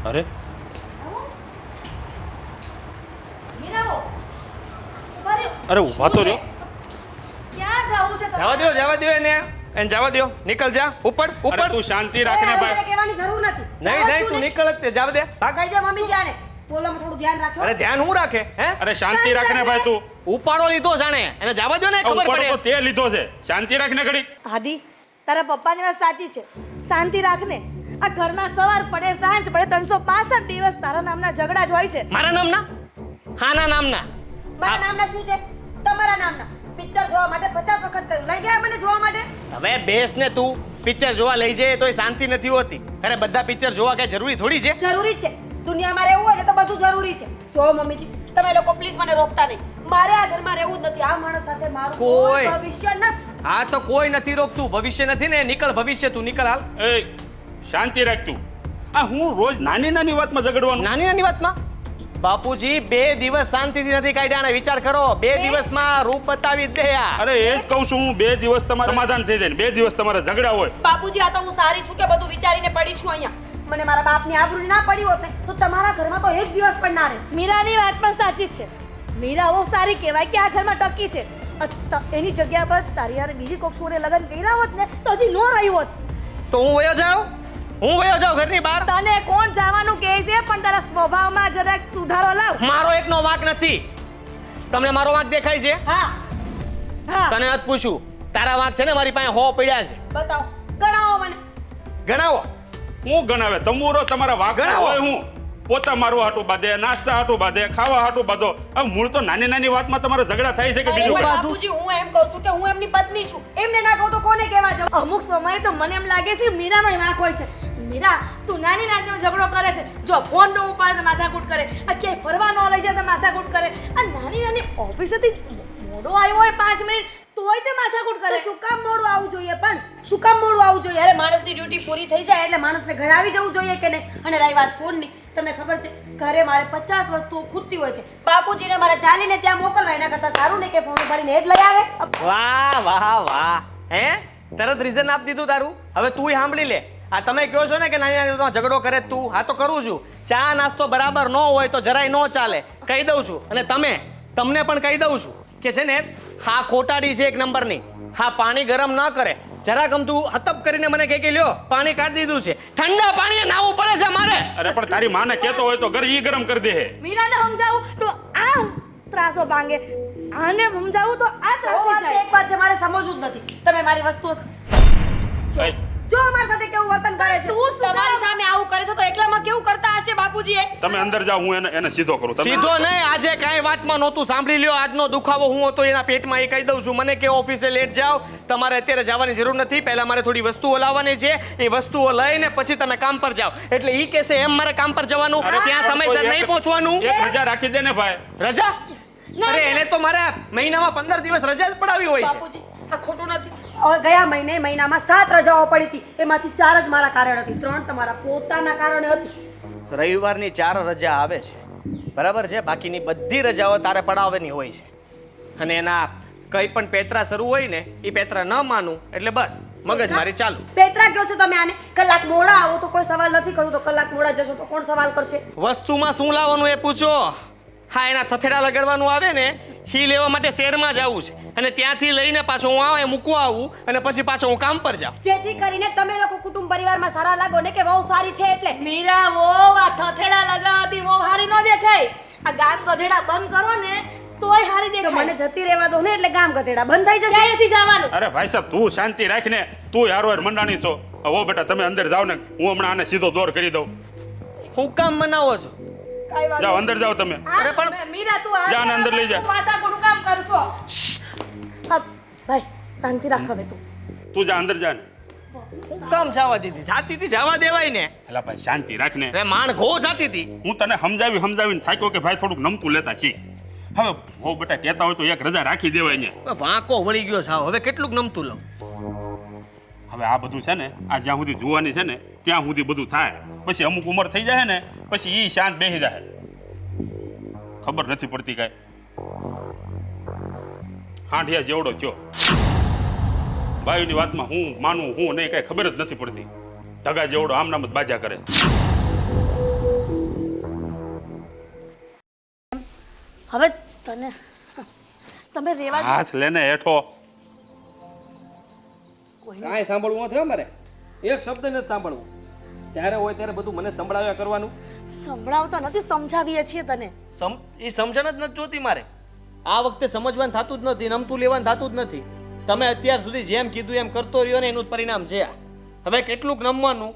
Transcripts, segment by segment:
અરે અરે ઊભા તો રહ્યો. ક્યાં જાવું છે જવા દો એને જવા દો. નીકળ જા ઉપર અરે તું શાંતિ રાખને ભાઈ. કહેવાની જરૂર નથી. નહીં તું નીકળ જ તે જવા દે. કહી દે મમ્મી જાને બોલવામાં થોડું ધ્યાન રાખજો. અરે ધ્યાન હું રાખે હે? અરે શાંતિ રાખને ભાઈ તું. ઉપાડો લીધો જાણે એને જવા દો ને ખબર ઉપાડો તો પડે. તે લીધો છે. શાંતિ રાખને ઘડી. આદિ તારા પપ્પાની વાત સાચી છે. શાંતિ રાખને. આ ઘરમાં સવાર પડે સાંજ પડે 365 દિવસ તારા નામના ઝઘડા જ હોય છે. મારા નામના હાના નામના મારા નામના શું છે? તમારા નામના. પિક્ચર જોવા માટે 50 વખત કહ્યું. લઈ ગયા મને જોવા માટે? હવે બેસ ને તું પિક્ચર જોવા લઈ જાય તોય શાંતિ નથી હોતી. અરે બધા પિક્ચર જોવા કઈ જરૂરી થોડી છે? જરૂરી છે. દુનિયામાં રહેવું હોય ને તો બધું જરૂરી છે. જો મમ્મીજી તમે લોકો પ્લીઝ મને રોકતા નહીં. મારે આ ઘરમાં રહેવું જ નથી. આ માણસ સાથે મારું કોઈ ભવિષ્ય નથી. આ તો કોઈ નથી રોકતું. ભવિષ્ય નથી ને નીકળ ભવિષ્ય તું નીકળ હાલ. એ શાંતિ રાખ તું. આ હું રોજ નાની નાની વાતમાં ઝઘડવાનું. નાની વાતમાં બાપુજી 2 દિવસ શાંતિથી નથી કાઢ્યા ને વિચાર કરો 2 દિવસમાં રૂપ બતાવી જ દે યાર. અરે એ જ કહું છું હું 2 દિવસ તમારું સમાધાન થઈ જાય ને 2 દિવસ તમારા ઝઘડા હોય. બાપુજી આ તો હું સારી છું કે બધું વિચારીને પડી છું અહીંયા. મને મારા બાપની આબરૂ ના પડી હોત ને તો તમારા ઘરમાં તો એક દિવસ પણ ના રહે. મીરાની વાત પણ સાચી જ છે. મીરા બહુ સારી કહેવાય કે આ ઘરમાં ટકી છે. એની જગ્યા પર તારી યાર બીજી કોક છોરે લગ્ન કર્યા હોત ને તો હજી નો રહી હોત. તો હું વયો જાઉં ઘરની બહાર. તને કોણ જવાનું કહે છે? પણ તારા સ્વભાવમાં જરાક સુધારો લાવ. મારો એકનો વાંક નથી. તમને મારો વાંક દેખાય છે? હા તને જ પૂછું તારા વાંક છે ને મારી પાસે 100 પડ્યા છે. બતાવો ગણાવો મને. ગણાવો. હું ગણાવે તમુરો તમારા વાંક ગણાવો. હોય હું પોતા મારવા હાટું બાંધે નાસ્તા હાટું બાંધે ખાવા હાટું બાંધો. હવે મૂળ તો નાની નાની વાતમાં તમારા ઝઘડા થાય છે કે બીજું અરે કાંઈ? બાપુજી હું એમ કહું છું કે હું એમની પત્ની છું. એમને ના કહું તો કોને કહેવા જાઉં? અમુક સમયે તો મને એમ લાગે છે મીરાનો વાંક હોય છે. મીરા તું નાની નાની ઝઘડો કરે છે. જો ફોન નો ઉપાડે તો માથાકૂટ કરે. આ ક્યાંય ફરવા ન લઈ જાય તો માથાકૂટ કરે. આ નાની નાની ઓફિસેથી મોડો આવ્યો હોય 5 મિનિટ તોય તે માથાકૂટ કરે. શું કામ મોડું આવવું જોઈએ? પણ શું કામ મોડું આવવું જોઈએ? અરે માણસની ડ્યુટી પૂરી થઈ જાય એટલે માણસને ઘરે આવી જવું જોઈએ કે નહીં? અને રહી વાત ફોનની, તમને ખબર છે ઘરે મારે 50 વસ્તુઓ ખૂટતી હોય છે. બાપુજીને મારે ચાલીને ત્યાં મોકલવા એના કરતાં સારું નહીં કે ફોન ઉપાડીને એ જ લઈ આવે. વાહ હે તરત રીઝન આપી દીધું તારું. હવે તુંય સાંભળી લે. આ તમે કહો છો ને કે નાની નાની વાતમાં ઝઘડો કરે તું. હા તો કરું છું. ચા નાસ્તો બરાબર ન હોય તો જરાય ન ચાલે કહી દઉં છું. અને તમને પણ કહી દઉં છું કે છે ને હા ખોટાડી છે 1 નંબરની. હા પાણી ગરમ ન કરે જરા ગમતું હતપ કરીને મને કે લ્યો પાણી કાઢી દીધું છે. ઠંડા પાણીએ નાવું પડે છે મારે. અરે પણ તારી માને કહેતો હોય તો ઘર ઈ ગરમ કરી દે. મીરાને સમજાવું તો આ ત્રાસો ભાંગે. આને સમજાવું તો આ ત્રાસો જાય. એક વાત છે મારે સમજવું જ નથી. તમે મારી વસ્તુઓ જો અમારી સાથે કેવું વર્તન કરે છે. તમારી સામે આવું કરે છે તો એકલામાં કેવું કરતા હશે બાપુજી એ? તમે અંદર જાઓ હું એને સીધો કરું. તમે સીધો નહીં. આજે કાંઈ વાતમાં નહોતું સાંભળી લ્યો. આજનો દુખાવો હું હતો એના પેટમાં એ કહી દઉં છું. મને કે ઓફિસે લેટ જાઓ તમારે અત્યારે જવાની જરૂર નથી. પહેલા મારે થોડી વસ્તુઓ લાવવાની છે. એ વસ્તુઓ લઈને પછી તમે કામ પર જાઓ. એટલે ઈ કહેશે એમ મારે કામ પર જવાનું. ત્યાં સમયસર નહીં પહોંચવાનું. એક રજા રાખી દે ને ભાઈ. રજા? અરે એને તો મારે મહિનામાં 15 દિવસ રજા જ પડાવી હોય છે. બાપુજી આ ખોટું નથી. હવે ગયા મહિનામાં 7 રજાઓ પડી હતી. એમાંથી 4 જ મારા કારણે હતી. 3 તમારા પોતાના કારણે હતી. રવિવારની 4 રજા આવે છે બરાબર છે. બાકીની બધી રજાઓ તારે પડાવવાની હોય છે. અને એના કઈ પણ પેતરા શરૂ હોય ને એ પેતરા ન માનું એટલે બસ મગજ મારી ચાલુ. પેતરા કહો છો તમે આને? કલાક મોડા આવો તો કોઈ સવાલ નથી કરતો. કલાક મોડા જશો તો કોણ સવાલ કરશે? વસ્તુમાં શું લાવવાનું એ પૂછો. હા એના થથેડા લગાડવાનું આવે ને હી લેવા માટે શહેરમાં જવું છે. અને ત્યાંથી લઈને પાછો હું આવે મૂકવા આવું અને પછી પાછો હું કામ પર જાઉં. જેથી કરીને તમે લોકો કુટુંબ પરિવારમાં સારા લાગો ને કે બહુ સારી છે એટલે. મીરા વો આ થથેડા લગાવતી બહુ સારી ન દેખાય. આ ગામ ગધેડા બંધ કરો ને તોય સારી દેખાય. મને જતી રહેવા દો ને એટલે ગામ ગધેડા બંધ થઈ જશે. ક્યાંથી જવાનું? અરે ભાઈ સાહેબ તું શાંતિ રાખ ને. તું હારો મંડાણી છો. હો બેટા તમે અંદર જાઓ ને હું હમણાં આને સીધો દોર કરી દઉં. હું કામ મનાવો છો? જાઓ અંદર જાઓ તમે. અરે પણ મીરા તું આ જા ને અંદર લઈ જા. માતા કોનું કામ કરશો? ભાઈ શાંતિ રાખ હવે તું જા અંદર જા ને. હું કામ જવા દીધી? જાતીથી જવા દેવાય ને. એલા ભાઈ શાંતિ રાખ ને. અરે માણ ઘો જાતીથી. હું તને સમજાવીને થાક્યો કે ભાઈ થોડુંક નમતું લેતા શીખ. હવે હો બેટા કહેતા હોય તો એક રજા રાખી દેવાય ને. વાંકો વળી ગયો સાવ. હવે કેટલું નમતું લઉં? હવે આ બધું છે ને આ જ્યાં સુધી જોવાની છે ને ત્યાં સુધી બધું થાય. પછી અમુક ઉંમર થઈ જાય ને પછી ઈ શાંત બેસી જાય. ખબર નથી પડતી કાંઈ. હાંઠિયા જેવડો થયો. બાયુની વાતમાં હું માનું હું નહીં કાંઈ ખબર જ નથી પડતી. ધગા જેવડો આમ નામ જ બાજા કરે. હવે તમે રેવા દો. હાથ લેને હેઠો. કોઈને કાંઈ સાંભળવું નથી હો મારે, એક શબ્દ નથી સાંભળવું. જ્યારે હોય ત્યારે બધું મને સંભળાવ્યા કરવાનું. સંભળાવતા નથી, સમજાવીએ છીએ તને. એ સમજણ જ નથી જોતી મારે. આ વખતે સમજવાનું થતું જ નથી, નમતું લેવાનું થતું જ નથી. તમે અત્યાર સુધી જેમ કીધું એમ કરતો રહ્યો ને એનું જ પરિણામ છે આ. હવે કેટલુંક નમવાનું,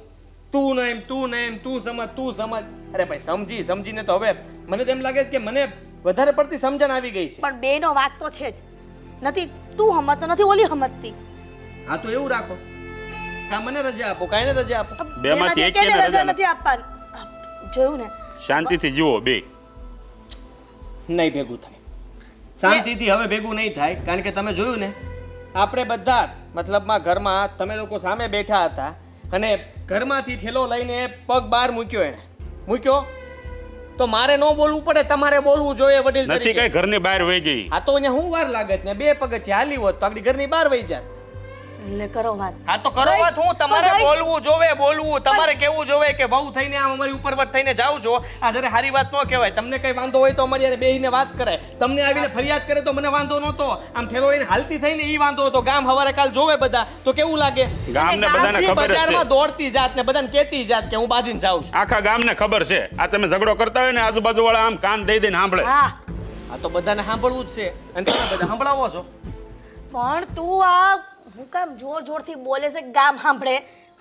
તું ને એમ તું ને એમ, તું સમજ તું સમજ. અરે ભાઈ સમજીને તો હવે મને તેમ લાગે છે કે મને વધારે પડતી સમજણ આવી ગઈ છે. પણ બેનો વાક તો છે જ. નથી તું હમત નથી ઓલી હમતતી. હા તો એવું રાખો, કા મને રજા આપો કાંઈ ને રજા આપો. બેમાંથી એક બેમાંથી કેને રજા રજા નથી આપવાની. જોયું ને, શાંતિથી જીવો બે. નહીં ભેગું થાય, શાંતિથી હવે ભેગું નહીં થાય. કારણ કે તમે જોયું ને, આપણે બધા મતલબમાં ઘરમાં તમે લોકો સામે બેઠા હતા અને ઘરમાંથી ઠેલો લઈને પગ બહાર મૂક્યો તો મારે ન બોલવું પડે, તમારે બોલવું જોઈએ વડીલ નથી તરીકે. કઈ ઘરની બહાર વહી ગઈ. આ તો અહીંયા હું વાર લાગત ને 2 પગથી હાલી હોત તો આગળ ઘરની બહાર વહી જાત. લે કરો વાત. હા તો કરો વાત. હું તમારે પણ બોલવું જોવે, તમારે કેવું જોવે કે વહુ થઈને આમ અમારી ઉપરવટ થઈને જાવ છો, આ જયારે સારી વાત ન કહેવાય. તમને કઈ વાંધો હોય તો અમારી યારે બેહીને વાત કરે, તમને આવીને ફરિયાદ કરે તો મને વાંધો નહોતો. આમ ઠેલો લઈને હાલતી થઈને ઈ વાંધો હતો. ગામ હવારે કાલ જોવે બધા તો કેવું લાગે? ગામને બધાને ઈ ખબર જ બજારમાં છે. દોડતી જાત ને બધાને કહેતી જાત કે હું બાંધીને જાઉં છું. આખા ગામને ખબર છે. આ તમે ઝઘડો કરતા હોય ને આજુબાજુ વાળા આમ કાન દઈ દઈને સાંભળે. હા આ તો બધાને સાંભળવું જ છે અને તમે બધા સંભળાવો છો. પણ તું આ હું કામ જોરથી બોલે છે? ગામ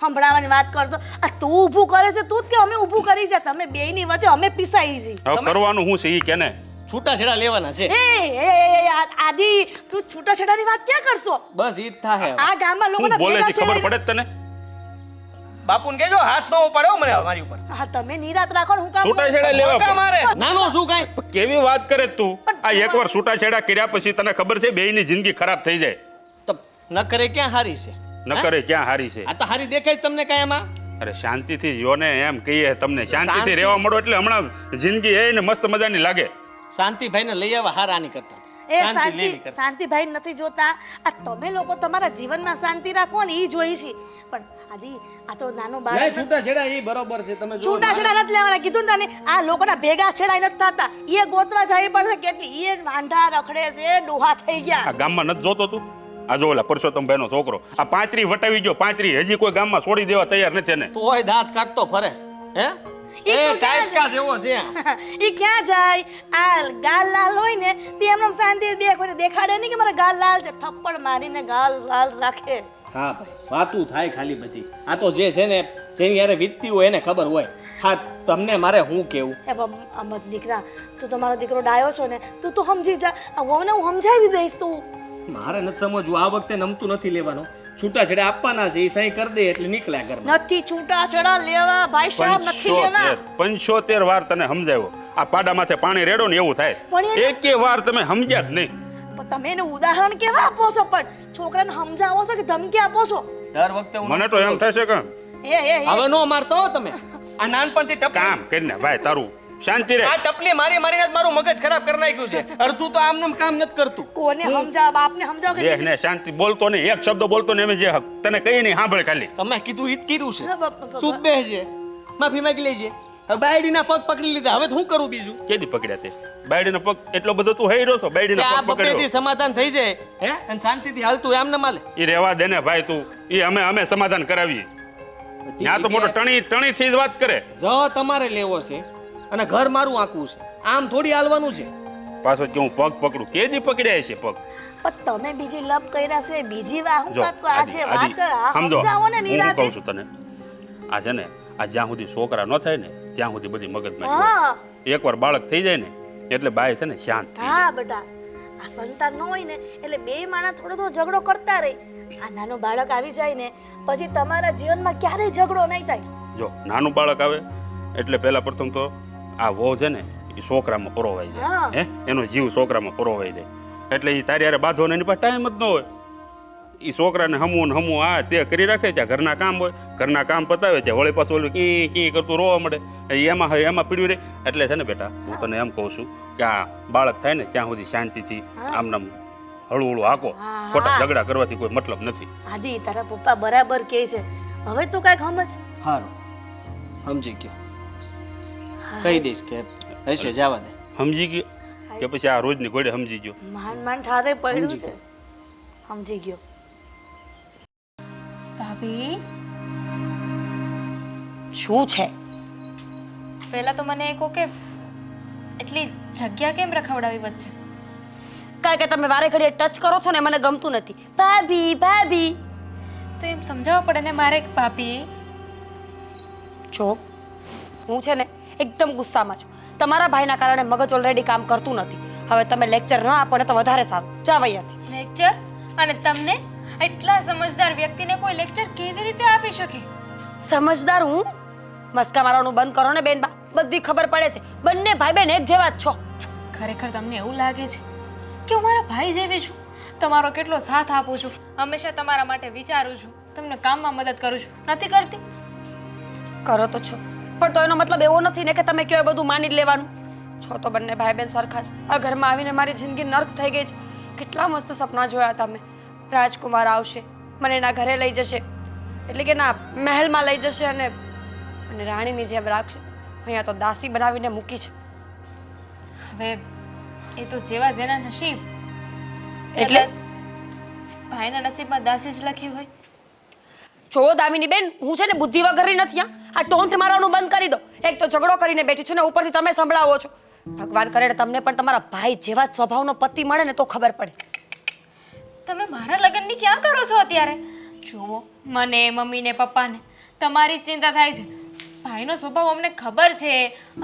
સંભળાવવાની વાત કરશો? આ તું ઊભું કરે છે તું જ કે અમે ઊભું કરી છે? તમે બેયની વચ્ચે અમે પીસાઈ છે. હવે કરવાનું શું છે ઈ કેને? છૂટાછેડા લેવાના છે. આદિ તું છૂટાછેડાની વાત ક્યાં કરશો? બસ ઈ જ થાય. આ ગામમાં શું લોકોના બોલે ભેગા છે ખબર છે. પડે જ તને? બાપુને કહેજો હાથ ન ઉપાડ્યો મને મારી ઉપર. હા તમે નિરાત રાખો ને હું કામ છૂટાછેડા લેવા ધોકા મારે. નાનો શું કાંઈ? કેવી વાત કરે તું? આ એકવાર છૂટાછેડા કર્યા પછી તને ખબર છે બેયની જિંદગી ખરાબ થઈ જાય. તો ન કરે ક્યાં હારી છે? ન કરે ક્યાં હારી છે? આ તો હારી દેખાય જ તમને કાંઈ એમાં? અરે શાંતિથી જો ને એમ કહીએ તમને, શાંતિથી રહેવા મળો એટલે હમણાં જિંદગી એ ને મસ્ત મજાની લાગે. શાંતિભાઈને લઈ આવવા હારા નહીં કરતા. એ શાંતિ લેવી કરતા. શાંતિભાઈ નથી જોતા. આ તમે લોકો તમારા જીવનમાં શાંતિ રાખો ને એ જોઈ છે. પણ આદિ આ તો નાનો નહીં, બાળક છૂટાછેડા ઈ બરોબર છે. તમે જો છૂટાછેડા નથી લેવાના કીધું ને તને. આ લોકોના ભેગા છેડા નથી થતા. એ ગોતવા જવી પડશે. કેટલી એ વાંઢા રખડે છે, ડોહા થઈ ગયા. આ ગામમાં નથી જોતો તું? આ જો ઓલા પરસોત્તમભાઈનો છોકરો આ 35 વટાવી ગયો. 35 હજી કોઈ ગામમાં છોડી દેવા તૈયાર નથી ને. તોય દાંત કાઢતો ફરે છે. હે ઈ એ તો કાયસકા જેવો છે. ઈ ક્યાં જાય? આ ગાલ લાલ હોય ને તે એમને શાંતિ કોઈને દેખાડે નહીં કે મારા ગાલ લાલ છે. થપ્પડ મારીને ગાલ લાલ રાખે. હા ભાઈ, વાતું થાય ખાલી બધી. આ તો જે છે ને જેની યારે વીતતી હોય એને ખબર હોય. હા તમને મારે શું કેવું? એ અમત દીકરા, તું તો મારો દીકરો ડાયો છો ને, તું તો સમજી જા. આ વહુને હું સમજાવી દઈશ. તું મારે નથી સમજવું. આ વખતે નમતું નથી લેવાનું. છૂટાછેડા આપવાના છે, એ સહી કરી દે એટલે નીકળ્યા ઘરમાં. નથી છૂટાછેડા લેવા ભાઈ સાહેબ, નથી લેવા. 75 વાર તને સમજાવ્યો. આ પાડા માથે પાણી રેડો ને એવું થાય. પણ એકે વાર તમે સમજ્યા જ નહીં. પણ તમે એને ઉદાહરણ કેવા આપો છો? પણ છોકરાને સમજાવો છો કે ધમકી આપો છો? દર વખતે હું મને તો એમ થશે કે હવે નો મારતો હો તમે. આ નાનપણથી કામ કરીને ભાઈ તારું શાંતિ રહે. આ ટપલી મારી મારીને જ મારું મગજ ખરાબ કરી નાખ્યું છે. અડધું તો આમનું કામ નથી કરતું. કોને સમજાવ? બાપને સમજાવ કે દેહને શાંતિ બોલતો નહીં. એક શબ્દ બોલતો નહીં. એમ જે તને કઈ નહીં સાંભળે ખાલી. તમે કીધું ઈ જ કર્યું છે. હા, બાપ. સૂપ બેસજે, માફી માંગી લેજે. હવે બાયડીના પગ પકડી લીધા, હવે શું કરું બીજું? કેદી પકડ્યા તે? બાયડીનો પગ એટલો બધો તું હેરો છો? કે બાયડીનો આ પગ બપેથી પકડ્યો સમાધાન થઈ જાય હે અને શાંતિથી હાલતું એમ ન માલે. ઈ રહેવા દે ને ભાઈ તું. ઈ અમે સમાધાન કરાવીએ. ત્યાં તો મોટો ટણી થી જ વાત કરે. જ તમારે લેવો છે અને ઘર મારું આંકવું છે. આમ થોડી હાલવાનું છે. પાછો કે હું પગ પકડું. કેદી પકડ્યા છે પગ? પણ તમે બીજી લપ કર્યા છે, બીજી વાત હું જો વાત કરો? આ જે વાત આદિ, કર આ સમજો સમજાવો ને હું નિરાતે. કહું છું તને. આ છે ને આ જ્યાં સુધી છોકરા ન થાય ને ત્યાં સુધી બધી મગજમાં હા એકવાર બાળક થઈ જાય ને એટલે બાય છે ને શાંત થઈ જાય. હા બેટા, આ સંતાન ન હોય ને એટલે બે માણસ થોડો ઝઘડો કરતા રહે. આ નાનું બાળક આવી જાય ને પછી તમારા જીવનમાં ક્યારેય ઝઘડો નહીં થાય. જો નાનું બાળક આવે એટલે પહેલા પ્રથમ તો આ વહુ છે ને એ છોકરામાં પરોવાઈ જાય. હા. હે એનો જીવ છોકરામાં પરોવાઈ જાય એટલે એ તારી હારે બાંધવાનો એની પાસે ટાઈમ જ ન હોય. એ છોકરાને હમું ને હમું આ તે કરી રાખે. ત્યાં ઘરના કામ હોય, ઘરના કામ પતાવે ત્યાં વળી પાછું ઓલું કી કરતું રોવા મળે. એમાં પીડ્યું રહે. એટલે છે ને બેટા હું તને એમ કહું છું કે આ બાળક થાય ને ત્યાં સુધી શાંતિથી આમનામ હળવું હળવું હાકો. હા. ખોટા ઝઘડા કરવાથી કોઈ મતલબ નથી. આદિ તારા પપ્પા બરાબર કહે છે. હવે તું કાંઈક સમજ. હારું સમજી ગયો. કહી દઈશ કે હશે જવા દે. સમજી ગયો? કે પછી આ રોજની ઘોડે સમજી ગયો? માંડ ઠારે પડ્યું છે. સમજી ગયો. ભાભી શું છે? પહેલા તો મને એ કહો કે એટલી જગ્યા કેમ રખવડાવી વચ્ચે? કારણ કે તમે વારે ઘડીએ ટચ કરો છો ને મને ગમતું નથી. ભાભી ભાભી તો એમ સમજાવવા પડે ને મારે ભાભી. જો હું છે ને એકદમ ગુસ્સામાં છું. તમારા ભાઈના કારણે મગજ ઓલરેડી કામ કરતું નથી. હવે તમે લેક્ચર ન આપો ને તો વધારે સારું. જાવ અહીંયાથી. લેક્ચર? અને તમને એટલા સમજદાર વ્યક્તિને કોઈ લેક્ચર કેવી રીતે આપી શકે? સમજદાર હું? મસ્કા મારવાનું બંધ કરો ને બેનબા. બધી ખબર પડે છે. બંને ભાઈ બહેન એક જેવા જ છો. ખરેખર તમને એવું લાગે છે કે હું મારા ભાઈ જેવી છું? તમારો કેટલો સાથ આપું છું, હંમેશા તમારા માટે વિચારું છું, તમને કામમાં મદદ કરું છું, નથી કરતી? કરો તો છો પણ તો એનો મતલબ એવો નથી ને કે તમે કયો એ બધું માની જ લેવાનું છો. તો બંને ભાઈ બહેન સરખા છે. આ ઘરમાં આવીને મારી જિંદગી નર્ક થઈ ગઈ છે. કેટલા મસ્ત સપના જોયા તમે. રાજકુમાર આવશે, મને એના ઘરે લઈ જશે, એટલે કે ના મહેલમાં લઈ જશે અને રાણીની જેમ રાખશે. અહીંયા તો દાસી બનાવીને મૂકી છે. હવે એ તો જેવા જેના નસીબ. એટલે? ભાઈના નસીબમાં દાસી જ લખી હોય. જો દામિની બેન, હું છે ને બુદ્ધિ વગરની નથી. આ ટોન્ટ મારવાનું બંધ કરી દો. એક તો ઝઘડો કરીને બેઠી છું ને ઉપરથી તમે સંભળાવો છો. ભગવાન કરે ને તમને પણ તમારા ભાઈ જેવા જ સ્વભાવનો પતિ મળે ને તો ખબર પડે. તમે મારા લગ્નની ક્યાં કરો છો અત્યારે? જુઓ, મને મમ્મીને પપ્પાને તમારી જ ચિંતા થાય છે. ભાઈનો સ્વભાવ અમને ખબર છે,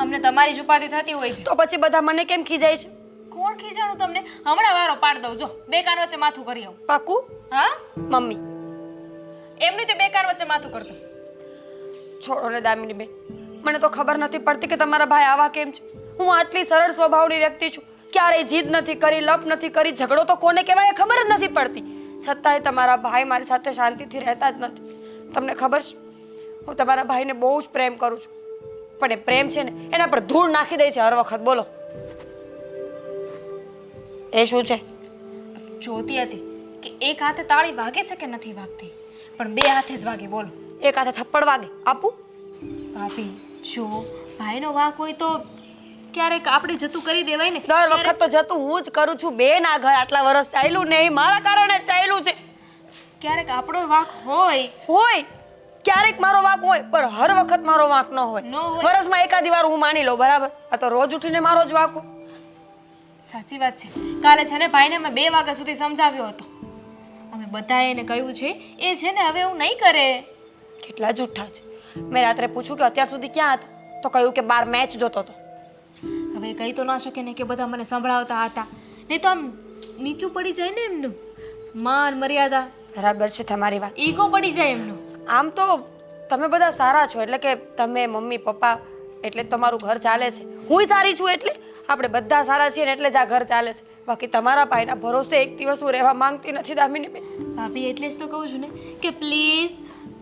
અમને તમારી જ ઉપાધિ થતી હોય છે. તો પછી બધા મને કેમ ખીજાય છે? કોણ ખીજાણું તમને? હમણાં વારો પાડ દઉં. જો બે કાન વચ્ચે માથું કરી આવું. પાકું? હા, મમ્મી એમની તે બે કાન વચ્ચે માથું કરતો. છોડો ને દામિની બેન, મને તો ખબર નથી પડતી કે તમારા ભાઈ આવા કેમ છે. હું આટલી સરળ સ્વભાવની વ્યક્તિ છું, ક્યારેય જીદ નથી કરી, લપ નથી કરી, ઝઘડો તો કોને કહેવાય એ ખબર જ નથી પડતી. છતાંય તમારા ભાઈ મારી સાથે શાંતિથી રહેતા જ નથી. તમને ખબર છે, હું તમારા ભાઈને બહુ જ પ્રેમ કરું છું, પણ એ પ્રેમ છે ને એના પર ધૂળ નાખી દે છે હર વખત. બોલો એ શું છે? જોતી હતી કે એક હાથે તાળી વાગે છે કે નથી વાગતી, પણ બે હાથે જ વાગે. બોલો. એક હાથે થપ્પડ વાગે. આપું? ભાભી જો ભાઈનો વાંક હોય તો ક્યારેક આપણે જતું કરી દેવાય ને. દર વખત તો જતું હું જ કરું છું બેન. આ ઘર આટલા વર્ષ ચાલ્યું ને એ મારા કારણે જ ચાલ્યું છે. ક્યારેક આપણો વાંક હોય ક્યારેક મારો વાંક હોય, પણ હર વખત મારો વાંક ન હોય. ન હોય. વર્ષમાં એકાદી વાર હું માની લઉં, બરાબર? આ તો રોજ ઉઠીને મારો જ વાંક હોય. સાચી વાત છે. કાલે છે ને ભાઈને મેં 2 વાગ્યા સુધી સમજાવ્યો હતો. અમે બધાએ એને કહ્યું છે એ છે ને હવે એવું નહીં કરે. કેટલા જૂઠા છે. મેં રાત્રે પૂછ્યું કે અત્યાર સુધી ક્યાં હતા, તો કહ્યું કે બાર મેચ જોતો હતો. હવે કહી તો ના શકે ને કે બધા મને સંભળાવતા હતા, નહીં તો આમ નીચું પડી જાય ને એમનું માન મર્યાદા. બરાબર છે તમારી વાત. ઈગો પડી જાય એમનું. આમ તો તમે બધા સારા છો, એટલે કે તમે મમ્મી પપ્પા, એટલે જ તમારું ઘર ચાલે છે. હુંય સારી છું એટલે આપણે બધા સારા છીએ ને એટલે જ આ ઘર ચાલે છે. બાકી તમારા ભાઈના ભરોસે એક દિવસ હું રહેવા માંગતી નથી દામિની બેન. ભાભી એટલે જ તો કહું છું ને કે પ્લીઝ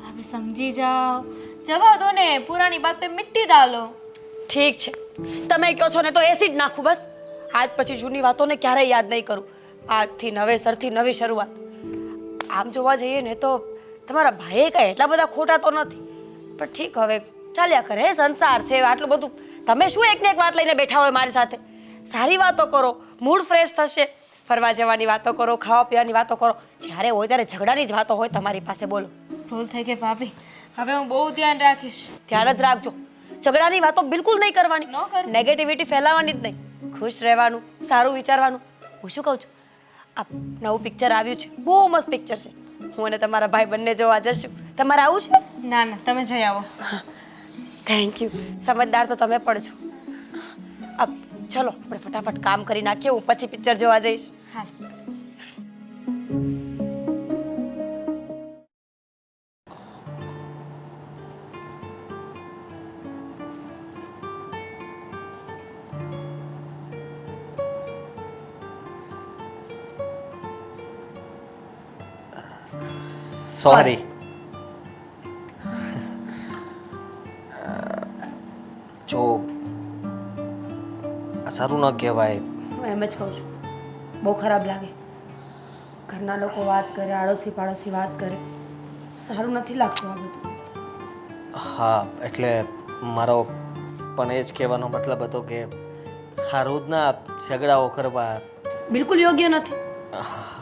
હવે સમજી જાઓ. જવા દો ને, પુરાની બાત પે મિટ્ટી ડાલો. ઠીક છે, તમે કહો છો ને તો એસિડ નાખું બસ. આજ પછી જૂની વાતોને ક્યારેય યાદ નહીં કરું. આજથી નવેસરથી નવી શરૂઆત. આમ જોવા જઈએ ને તો તમારા ભાઈએ કાંઈ એટલા બધા ખોટા તો નથી, પણ ઠીક હવે ચાલ્યા કરે. સંસાર છે, આટલું બધું તમે શું એકને એક વાત લઈને બેઠા હોય મારી સાથે? સારી વાતો કરો, મૂડ ફ્રેશ થશે. ફરવા જવાની વાતો કરો, ખાવા પીવાની વાતો કરો. જ્યારે હોય ત્યારે ઝઘડાની જ વાતો હોય તમારી પાસે. બોલો. ભૂલ થઈ ગઈ ભાભી, હવે હું બહુ ધ્યાન રાખીશ. ધ્યાન જ રાખજો. ઝઘડાની વાતો બિલકુલ નહીં કરવાની. ન કરું. નેગેટિવિટી ફેલાવવાની જ નહીં. ખુશ રહેવાનું, સારું વિચારવાનું. હું શું કહું છું, આ નવું પિક્ચર આવ્યું છે, બહુ મસ્ત પિક્ચર છે. હું અને તમારા ભાઈ બંને જોવા જશું. તમારે આવું છે? ના ના, તમે જઈ આવો. Thank you. સમજદાર તો તમે પણ છો. અબ ચલો આપણે ફટાફટ કામ કરી નાખીએ, હું પછી પિક્ચર જોવા જઈશ. હા. સોરી. જો આ સારું ન કહેવાય. હું એમ જ કહું છું, બહુ ખરાબ લાગે. ઘરના લોકો વાત કરે, આડોશી પાડોશી વાત કરે, સારું નથી લાગતું આ બધું. હા, એટલે મારો પણ એ જ કહેવાનો મતલબ હતો કે આ રોજના ઝઘડાઓ કરવા બિલકુલ યોગ્ય નથી.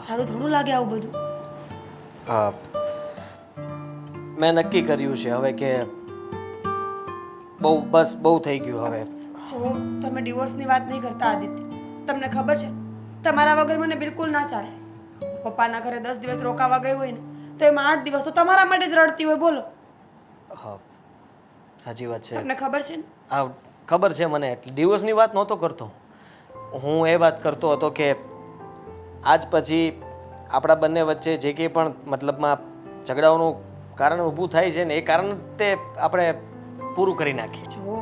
સારું થોડું લાગે આવું બધું. હા મેં નક્કી કર્યું છે હવે કે બહુ થઈ ગયું હવે. જો તમે ડિવોર્સની વાત નહીં કરતા આદિત્ય. તમને ખબર છે તમારા વગર મને બિલકુલ ના ચાલે. પપ્પાના ઘરે 10 દિવસ રોકાવા ગઈ હોય ને તો એમાં 8 દિવસ તો તમારા માટે જ રડતી હોય. બોલો. હા સાચી વાત છે. તમને ખબર છે ને? હા ખબર છે મને. એટલે ડિવોર્સની વાત નહોતો કરતો હું. એ વાત કરતો હતો કે આજ પછી આપણા બંને વચ્ચે જે કંઈ પણ મતલબમાં ઝઘડાઓનું કારણ ઊભું થાય છે ને એ કારણ તે આપણે પૂરું કરી નાખીએ. જો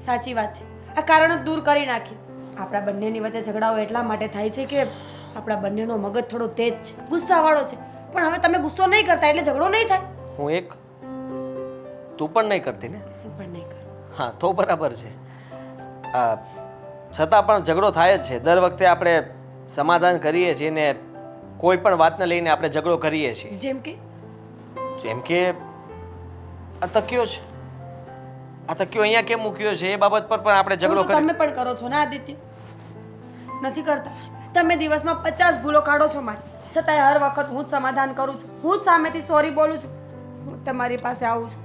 સાચી વાત છે. આ કારણ જ દૂર કરી નાખી. આપણા બંનેની વચ્ચે ઝઘડાઓ એટલા માટે થાય છે કે આપણા બંનેનો મગજ થોડો તેજ છે, ગુસ્સાવાળો છે. પણ હવે તમે ગુસ્સો નહીં કરતા એટલે ઝઘડો નહીં થાય. હું એક તું પણ નહીં કરતી ને? હું પણ નહીં કરું. હા તો બરાબર છે. છતાં પણ ઝઘડો થાય જ છે. દર વખતે આપણે સમાધાન કરીએ છીએ ને કોઈ પણ વાતને લઈને આપણે ઝઘડો કરીએ છીએ. જેમ કે આ તકિયો છે. આ તકિયો અહીંયા કેમ મૂક્યો છે એ બાબત પર પણ આપણે ઝઘડો કરીએ. તમે પણ કરો છો ને આદિત્ય? નથી કરતા? તમે દિવસમાં 50 ભૂલો કાઢો છો મારી, છતાંય હર વખત હું જ સમાધાન કરું છું, હું જ સામેથી સોરી બોલું છું, હું તમારી પાસે આવું છું.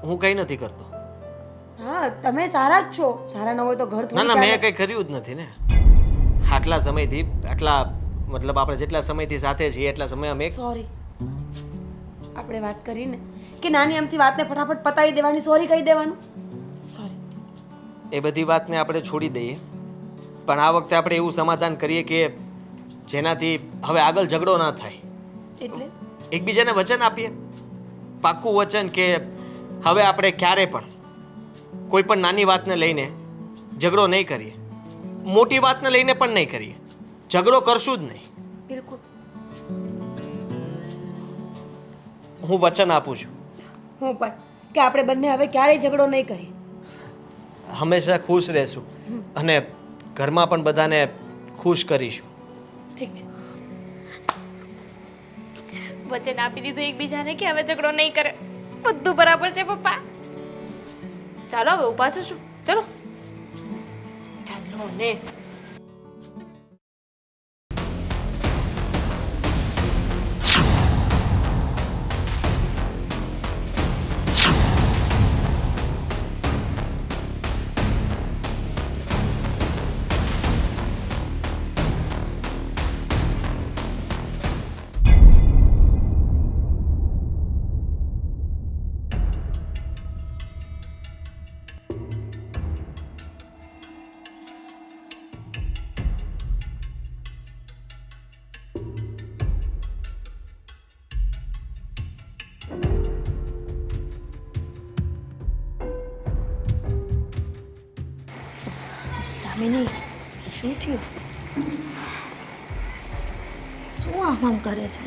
હું કંઈ નથી કરતો. હા તમે સારા જ છો. સારા ન હોય તો ઘર ના થોડું ના મેં કંઈ કર્યું જ નથી ને. આટલા સમયથી મતલબ આપણે જેટલા સમયથી સાથે છીએ એટલા સમય અમે સોરી. આપણે વાત કરીને કે નાની આમથી વાતને ફટાફટ પતાવી દેવાની, સોરી કહી દેવાનું. સોરી. એ બધી વાતને આપણે છોડી દઈએ પણ આ વખતે આપણે એવું સમાધાન કરીએ કે જેનાથી હવે આગળ ઝઘડો ના થાય. એટલે એકબીજાને વચન આપીએ, પાક્કું વચન કે હવે આપણે ક્યારે પણ કોઈ પણ નાની વાતને લઈને ઝઘડો નહીં કરીએ, મોટી વાતને લઈને પણ નહીં કરીએ, ઝઘડો કરશું જ નહીં. બિલકુલ. હું વચન આપું છું. હું પણ કે આપણે બંને હવે ક્યારેય ઝઘડો નહીં કરીએ. હંમેશા ખુશ રહેશું અને ઘરમાં પણ બધાને ખુશ કરીશું. ઠીક છે. વચન આપી દીધું એકબીજાને કે હવે ઝઘડો નહીં કરે. બધું બરાબર છે પપ્પા. ચાલો હવે ઊભા છો શું? ચલો ચાલો ને. દામિની શું થયું? શું આમ કરે છે?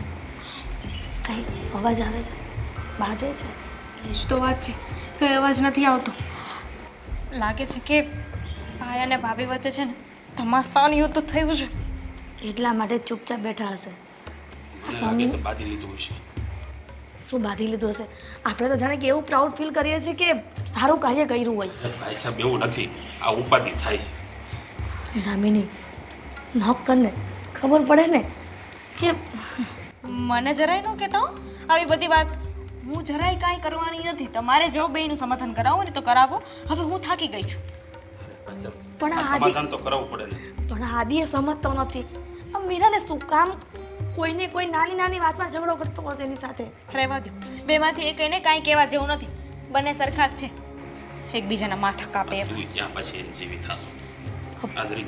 કઈ અવાજ આવે છે? બાધે છે? એ જ તો વાત છે. કઈ અવાજ નથી આવતો. લાગે છે કે ભાઈ અને ભાભી વચ્ચે છે ને તમાશાનું યુદ્ધ થયું છે. એટલા માટે ચૂપચાપ બેઠા હશે. બાજી લીધું હશે. શું બાંધી લીધું હશે? આપણે તો જાણે કે એવું પ્રાઉડ ફીલ કરીએ છીએ કે સારું કાર્ય કર્યું હોય. ભાઈ સાહેબ એવું નથી, આ ઉપાધિ થાય છે. દામિની નોક કરને ખબર પડે ને કે મને જરાય ન કહેતા હો આવી બધી વાત. હું જરાય કાંઈ કરવાની નથી. તમારે જો બેયનું સમાધાન કરાવો ને તો કરાવો. હવે હું થાકી ગઈ છું. પણ આ સમાધાન તો કરાવવું પડે ને. પણ આદિએ સમજતો નથી. આ મીરાને શું કામ કોઈને કોઈ નાની નાની વાતમાં ઝઘડો કરતો હશે એની સાથે? રહેવા દો. બેમાંથી એકને કાંઈ કહેવા જેવું નથી. બંને સરખા જ છે. એકબીજાના માથા કાપે એમ. ત્યાં પછી એની જેવી થશે. હાજરી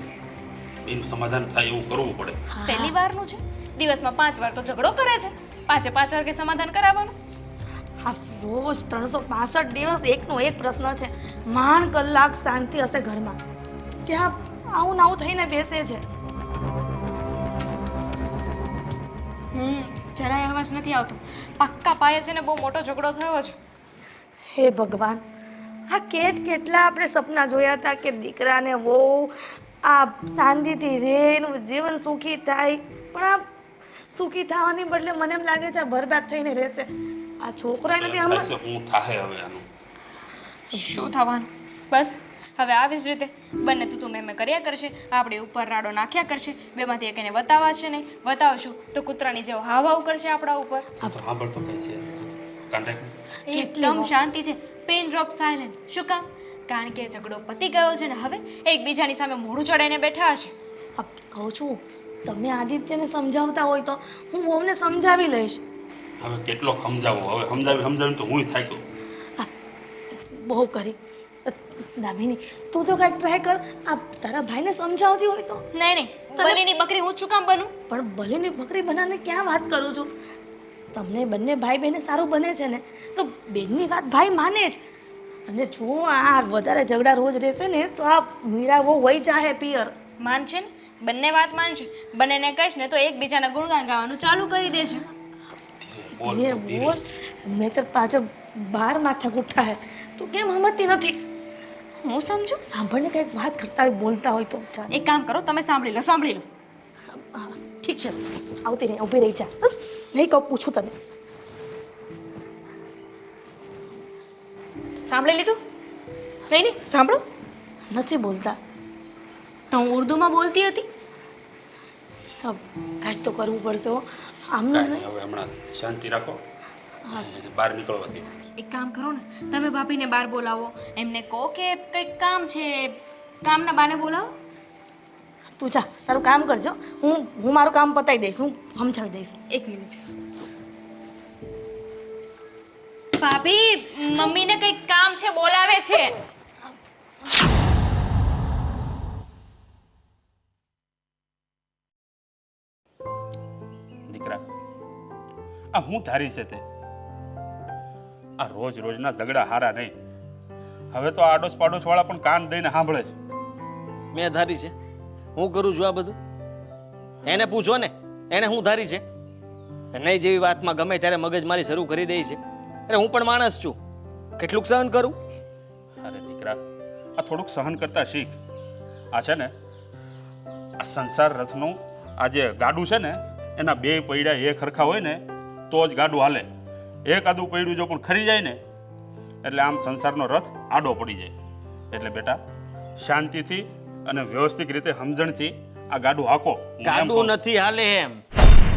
એનું સમાધાન થાય એવું કરવું પડે. પહેલી વારનું છે. દિવસમાં 5 વાર તો ઝઘડો કરે છે. 5 વાર કે સમાધાન કરાવવાનું. હા રોજ 365 દિવસ એકનો એક પ્રશ્ન છે. માંડ કલાક શાંતિ હશે ઘરમાં, ત્યાં આવું નાવું થઈને બેસે છે. જરાય અવાજ નથી આવતો. પાક્કા પાયે છે ને બહુ મોટો ઝઘડો થયો છે. હે ભગવાન, આ કેટલા આપણે સપના જોયા હતા કે દીકરાને બહુ આ શાંતિથી રહે, એનું જીવન સુખી થાય. પણ આ સુખી થવાની બદલે મને એમ લાગે છે આ બરબાદ થઈને રહેશે. આ છોકરા નથી થાય છે, હું થાહે હવે આનું. શું થવાનું? બસ હવે આવી જ રીતે બંને તું મેં કર્યા કરશે, આપણે ઉપર રાડો નાખ્યા કરશે, બેમાંથી એકને વતાવાશે નહીં, વતાવશું તો કૂતરાની જેવો હાવ હાવ કરશે આપણા ઉપર. તો સાંભળ તો કઈ છે કાન રાખ. એકદમ શાંતિ છે, પેન ડ્રોપ સાયલેન્ટ. શું કામ? કારણ કે ઝઘડો પતી ગયો છે ને હવે એકબીજાની સામે મોઢું ચડાઈને બેઠા હશે. કહું છું તમે આદિત્યને સમજાવતા હોય તો હું વહુને સમજાવી લઈશ. હવે કેટલો સમજાવો, હવે સમજાવી તો હું થાક્યો. બહુ કરી દામિની, તું તો કંઈક ટ્રાય કર. આ તારા ભાઈને સમજાવતી હોય તો. નહીં બલીની બકરી હું શું કામ બનું? પણ ભલેની બકરી બનાને ક્યાં વાત કરું છું? તમને બંને ભાઈ બહેને સારું બને છે ને તો બેનની વાત ભાઈ માને જ. અને જો આ વધારે ઝઘડા રોજ રહેશે ને તો આ મીરા બહુ વહી જાહે પિયર. માનશે ને? બંને વાત માનશે. બંનેને કહીશ ને તો એકબીજાના ગુણગાન ગાવાનું ચાલુ કરી દેશે. બોલ ધીરે બોલ, નહીતર પાછળ બાર માથા ગુઠા હે. તું કેમ સમજતી નથી? હું સમજુ. સાંભળને કંઈક વાત કરતા હોય બોલતા હોય તો ચાલ. એક કામ કરો, તમે સાંભળી લો. ઠીક છે, આવતી નહીં, ઊભી રહી જા. બસ નહીં કહું, પૂછું તને. સાંભળી લીધું? નહીં સાંભળો. નથી બોલતા. તો હું ઉર્દુમાં બોલતી હતી. કાંઈક તો કરવું પડશે હો. આમને કાંઈ નહીં, હવે હમણાં શાંતિ રાખો, બહાર નીકળવા દે. એક કામ કરો ને, તમે ભાભીને બહાર બોલાવો, એમને કહો કે કંઈક કામ છે, કામના બાને બોલાવો. તું જા, તારું કામ કરજો. હું મારું કામ પતાવી દઈશ, હું સમજાવી દઈશ. એક મિનિટ. ભાભી, મમ્મીને કંઈક કામ છે, બોલાવે છે. દીકરા, આ હું ધારી છે તે આ રોજના ઝઘડા હારા નહીં. હવે તો આડોશ પાડોશ વાળા પણ કાન દઈને સાંભળે છે. મેં ધારી છે? હું કરું છું આ બધું? એને પૂછો ને, એને હું ધારી છે? નહીં જેવી વાતમાં ગમે ત્યારે મગજમારી શરૂ કરી દે છે. અરે હું પણ માણસ છું, કેટલુંક સહન કરું. અરે દીકરા, આ થોડુંક સહન કરતા શીખ. આ છે ને, આ સંસાર રથનું આ જે ગાડું છે ને, એના બે પૈડા એક સરખા હોય ને તો જ ગાડું હાલે. એક આદું પૈડું જો પણ ખરી જાય ને એટલે આમ સંસારનો રથ આડો પડી જાય. એટલે બેટા, શાંતિથી અને વ્યવસ્થિત રીતે સમજણથી આ ગાડું હાકો. હું એમ ગાડું કહું. નથી હાલે એમ,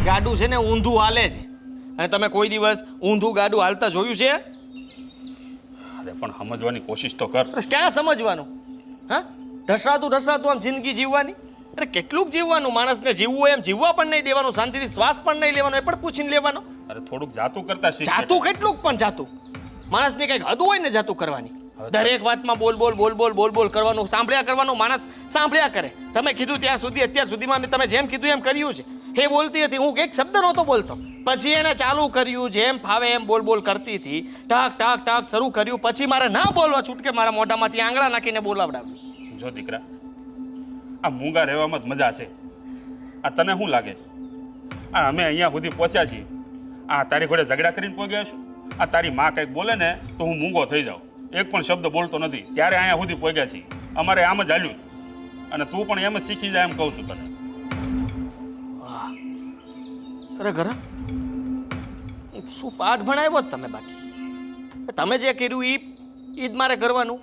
ગાડું છે ને ઊંધું હાલે છે. અને તમે કોઈ દિવસ ઊંધું ગાડું હાલતા જોયું છે? અરે પણ સમજવાની કોશિશ તો કર. અરે ક્યાં સમજવાનું? હા, ઢસડાતું આમ જિંદગી જીવવાની. અરે કેટલુંક જીવવાનું? માણસને જીવવું હોય એમ જીવવા પણ નહીં દેવાનું, શાંતિથી શ્વાસ પણ નહીં લેવાનો, એ પણ પૂછીને લેવાનો. અરે થોડુંક જાતું કરતા શીખ. જાતું કેટલુંક પણ જાતું. માણસને કંઈક હદ હોય ને જાતું કરવાની. દરેક વાતમાં બોલ કરવાનું, સાંભળ્યા કરવાનું. માણસ સાંભળ્યા કરે. તમે કીધું ત્યાં સુધી, અત્યાર સુધીમાં મેં તમે જેમ કીધું એમ કર્યું છે. એ બોલતી હતી, હું એક શબ્દ નહોતો બોલતો. પછી એને ચાલુ કર્યું, જેમ ફાવે એમ બોલ કરતી હતી. ટાક શરૂ કર્યું. પછી મારે ના બોલવા છૂટકે મારા મોઢામાંથી આંગળા નાખીને બોલાવડાવ્યું. જો દીકરા, આ મૂંગા રહેવામાં જ મજા છે. આ તને શું લાગે? આ અમે અહીંયા સુધી પહોંચ્યા છીએ, આ તારી ઘોડે ઝઘડા કરીને પહોંચ્યા છું. આ તારી માં કંઈક બોલે ને તો હું મૂંગો થઈ જાઉં, એક પણ શબ્દ બોલતો નથી. ત્યારે અહીંયા સુધી પહોંચ્યા છીએ. અમારે આમ જ હાલ્યું, અને તું પણ એમ જ શીખી જાય એમ કહું છું તને. ખરેખર શું પાઠ ભણાવ્યો જ તમે? બાકી તમે જે કર્યું એ જ મારે કરવાનું.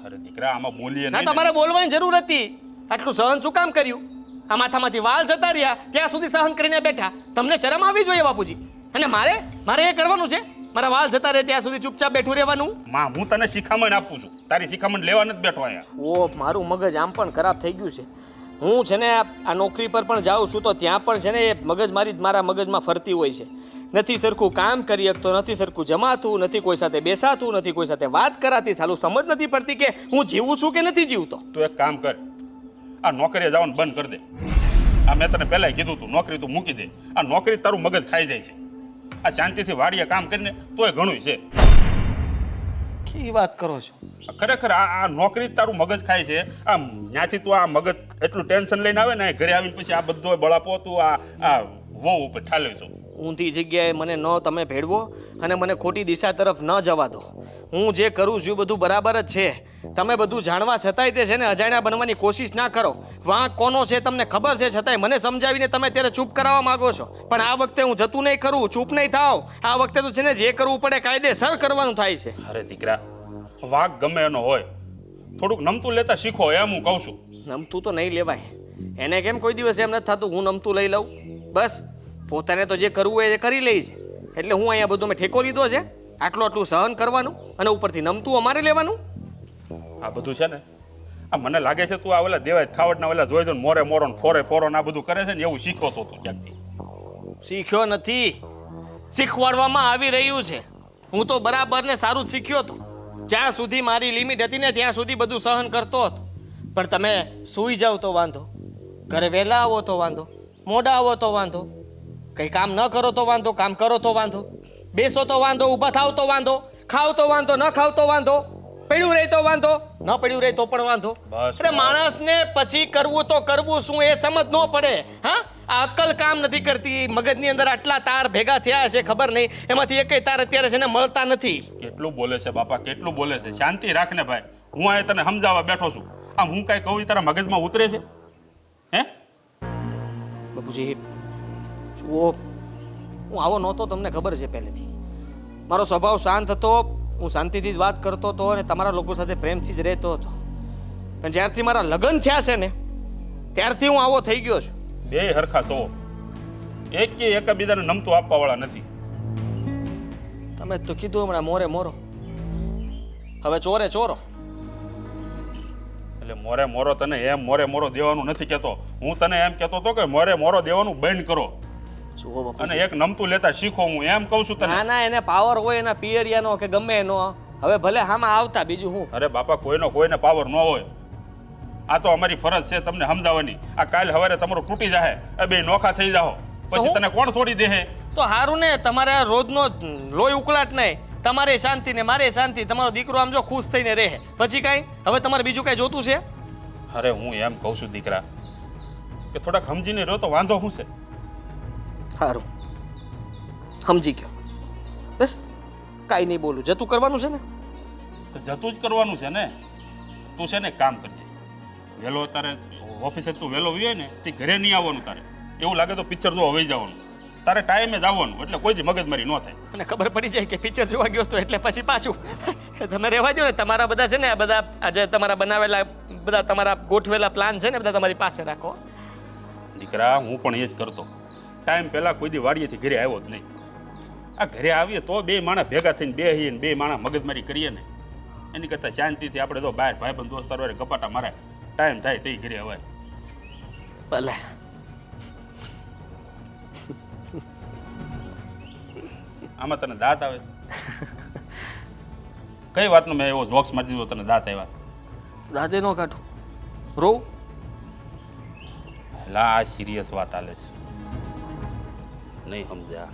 અરે દીકરા, આમાં બોલીએ ના, નહીં ને. તમારે બોલવાની જરૂર હતી. આટલું સહન શું કામ કર્યું? આ માથામાંથી વાળ જતા રહ્યા ત્યાં સુધી સહન કરીને બેઠા. તમને શરમ આવવી જોઈએ બાપુજી. અને મારે એ કરવાનું છે? મારા વાળ જતા રહે ત્યાં સુધી ચૂપચાપ બેઠું રહેવાનું? માં, હું તને શિખામણ આપું છું, તારી શિખામણ લેવા નથી બેઠો અહીંયા. ઓ, મારું મગજ આમ પણ ખરાબ થઈ ગયું છે. હું છે ને આ નોકરી પર પણ જાઉં છું તો ત્યાં પણ છે ને એ મગજમારી જ મારા મગજમાં ફરતી હોય છે. નથી સરખું કામ કરી શકતો, નથી સરખું જમાતું, નથી કોઈ સાથે બેસાતું, નથી કોઈ સાથે વાત કરાતી. સાલું સમજ નથી પડતી કે હું જીવું છું કે નથી જીવતો. તું એક કામ કર, આ નોકરીએ જવાનું બંધ કરી દે. આ મેં તને પહેલાં કીધું તું, નોકરી તું મૂકી દે. આ નોકરી તારું મગજ ખાઈ જાય છે. આ શાંતિથી વાડીએ કામ કરીને તોય ઘણું છે. કેવી વાત કરો છો? ખરેખર આ નોકરી જ તારું મગજ ખાય છે. આમ ત્યાંથી તું આ મગજ એટલું ટેન્શન લઈને આવે ને, ઘરે આવીને પછી આ બધો બળાપો તું આ વહુ ઉપર ઠાલે છો. ઊંધી જગ્યાએ મને ન તમે ભેળવો અને મને ખોટી દિશા તરફ ન જવા દો. હું જે કરું છું એ બધું બરાબર જ છે. તમે બધું જાણવા છતાંય તે છે ને અજાણ્યા બનવાની કોશિશ ના કરો. વાંક કોનો છે તમને ખબર છે, છતાંય મને સમજાવીને તમે ત્યારે ચૂપ કરાવવા માંગો છો. પણ આ વખતે હું જતું નહીં કરું, ચૂપ નહીં થાવ. આ વખતે તો છે ને જે કરવું પડે કાયદેસર કરવાનું થાય છે. અરે દીકરા, વાંક ગમે એનો હોય, થોડુંક નમતું લેતા શીખો એમ હું કહું છું. નમતું તો નહીં લેવાય. એને કેમ કોઈ દિવસ એમ નથી થતું હું નમતું લઈ લઉં? બસ પોતાને તો જે કરવું હોય એ કરી લે છે. એટલે હું અહીંયા બધું મેં ઠેકો લીધો છે, આટલું સહન કરવાનું અને ઉપરથી નમતું અમારે લેવાનું. આ બધું છે ને, આ મને લાગે છે તું આ ઓલા દેવાય ખાવટના ઓલા જોઈ દો ને મોરે મોરો ને ફોરે ફોરો ને આ બધું કરે છે ને એવું શીખો છો તું ક્યાંકથી. શીખ્યો નથી, શીખવાડવામાં આવી રહ્યું છે. હું તો બરાબર ને સારું જ શીખ્યો હતો. જ્યાં સુધી મારી લિમિટ હતી ને ત્યાં સુધી બધું સહન કરતો હતો. પણ તમે સૂઈ જાઓ તો વાંધો, ઘરે વહેલા આવો તો વાંધો, મોડા આવો તો વાંધો, કંઈ કામ ન કરો તો વાંધો, કામ કરો તો વાંધો, બેસો તો વાંધો, ઊભા થાવ તો વાંધો, ખાવ તો વાંધો, ન ખાવ તો વાંધો, પડ્યું રહે તો વાંધો, ન પડ્યું રહે તો પણ વાંધો. બસ, અરે માણસને પછી કરવું તો કરવું શું એ સમજ ન પડે. હા, આ અક્કલ કામ નથી કરતી. મગજની અંદર આટલા તાર ભેગા થયા છે ખબર નહીં, એમાંથી એકેય તાર અત્યારે છે ને મળતા નથી. કેટલું બોલે છે બાપા, કેટલું બોલે છે. શાંતિ રાખ ને ભાઈ, હું આ તને સમજાવવા બેઠો છું. આમ હું કાંઈ કહું ઈ તારા મગજમાં ઉતરે છે? હે બાપુજી જુઓ, હું આવો નહોતો, તમને ખબર છે પહેલેથી. મારો સ્વભાવ શાંત હતો, હું શાંતિથી જ વાત કરતો હતો અને તમારા લોકો સાથે પ્રેમથી જ રહેતો હતો. પણ જ્યારથી મારા લગ્ન થયા છે ને ત્યારથી હું આવો થઈ ગયો છું. બે હરખા છો, એક કે એકબીજાને નમતું આપવા વાળા નથી. તમે તો કીધું હમણાં મોરે મોરો, હવે ચોરે ચોરો. એટલે મોરે મોરો તને એમ મોરે મોરો દેવાનું નથી કહેતો. હું તને એમ કહેતો હતો કે મોરે મોરો દેવાનું બંધ કરો જુઓ બાપુ, અને એક નમતું લેતા શીખો. હું એમ કહું છું તને. ના ના, એને પાવર હોય એના પિયરિયાનો કે ગમે એનો, હવે ભલે હામાં આવતા, બીજું હું. અરે બાપા, કોઈને પાવર ન હોય. આ તો અમારી ફરજ છે તમને સમજાવવાની. આ કાલ સવારે તમારું તૂટી જાય, એ બે નોખા થઈ જાઓ, પછી તને કોણ છોડી દે? તો હારું ને, તમારે આ રોજનો લોહી ઉકળાટ નહીં, તમારે શાંતિ ને મારે શાંતિ. તમારો દીકરો આમ જો ખુશ થઈને રહે, પછી કાંઈ હવે તમારે બીજું કાંઈ જોતું છે? અરે હું એમ કહું છું દીકરા કે થોડાક સમજીને રહ્યો તો વાંધો શું છે? સારું, સમજી ગયો. બસ કાંઈ નહીં બોલું, જતું કરવાનું છે ને? તો જતું જ કરવાનું છે ને. તું છે ને એક કામ કરજે, વહેલો તારે ઓફિસે તું વહેલો હોય ને તે ઘરે નહીં આવવાનું. તારે એવું લાગે તો પિક્ચર જોવા વહી જવાનું. તારે ટાઈમે જ આવવાનું, એટલે કોઈ જ મગજમારી ન થાય. અને ખબર પડી જાય કે પિક્ચર જોવા ગયો હતો એટલે પછી પાછું તમે રહેવા દો ને. તમારા બધા છે ને, આ બધા આજે તમારા બનાવેલા બધા તમારા ગોઠવેલા પ્લાન છે ને બધા તમારી પાસે રાખો. દીકરા હું પણ એ જ કરતો. ટાઈમ પહેલાં કોઈ દી વાડીએથી ઘરે આવ્યો જ નહીં. આ ઘરે આવીએ તો બે માણસ ભેગા થઈને બેહીએ ને બે માણસ મગજમારી કરીએ ને, એની કરતાં શાંતિથી આપણે તો બહાર ભાઈબંધ દોસ્તાર વાળે ગપાટા મારે, ટાઈમ થાય તે ઘરે અવાય. ભલે. આમાં તને દાંત આવે? કઈ વાતનો મેં એવો જોક્સ મારી દીધો તને દાંત આવ્યા? દાદે નો કાઢું, રોવ. લા આ સિરિયસ વાત હાલે છે, નહીં સમજ્યા?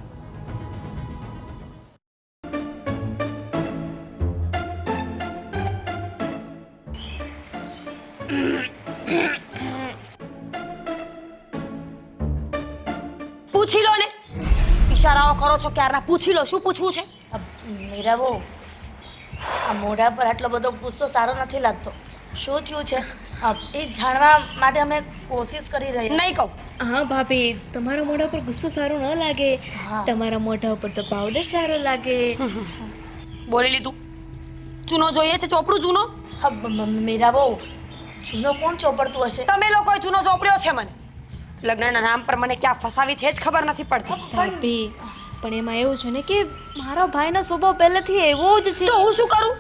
પૂછી લો ને, ઈશારાઓ કરો છો ક્યારના. પૂછી લો, શું પૂછવું છે? મીરા બહુ, આ મોઢા પર આટલો બધો ગુસ્સો સારો નથી લાગતો. શું થયું છે એ જાણવા માટે અમે કોશિશ કરી રહ્યા. નહીં કહું. હા ભાભી, તમારા મોઢા પર ગુસ્સો સારો ન લાગે, હા. તમારા મોઢા ઉપર તો પાવડર સારો લાગે. બોલી લીધું. ચૂનો જોઈએ છે? ચોપડું ચૂનો? મીરા બહુ, જૂનો કોણ ચોપડતું હશે? તમે લોકોએ ચૂનો ચોપડ્યો છે મને. લગ્નના નામ પર મને ક્યાં ફસાવી છે જ ખબર નથી પડતી. ભાભી, પણ એમાં એવું છે ને કે મારા ભાઈનો સ્વભાવ પહેલેથી એવો જ છે. તો હું શું કરું?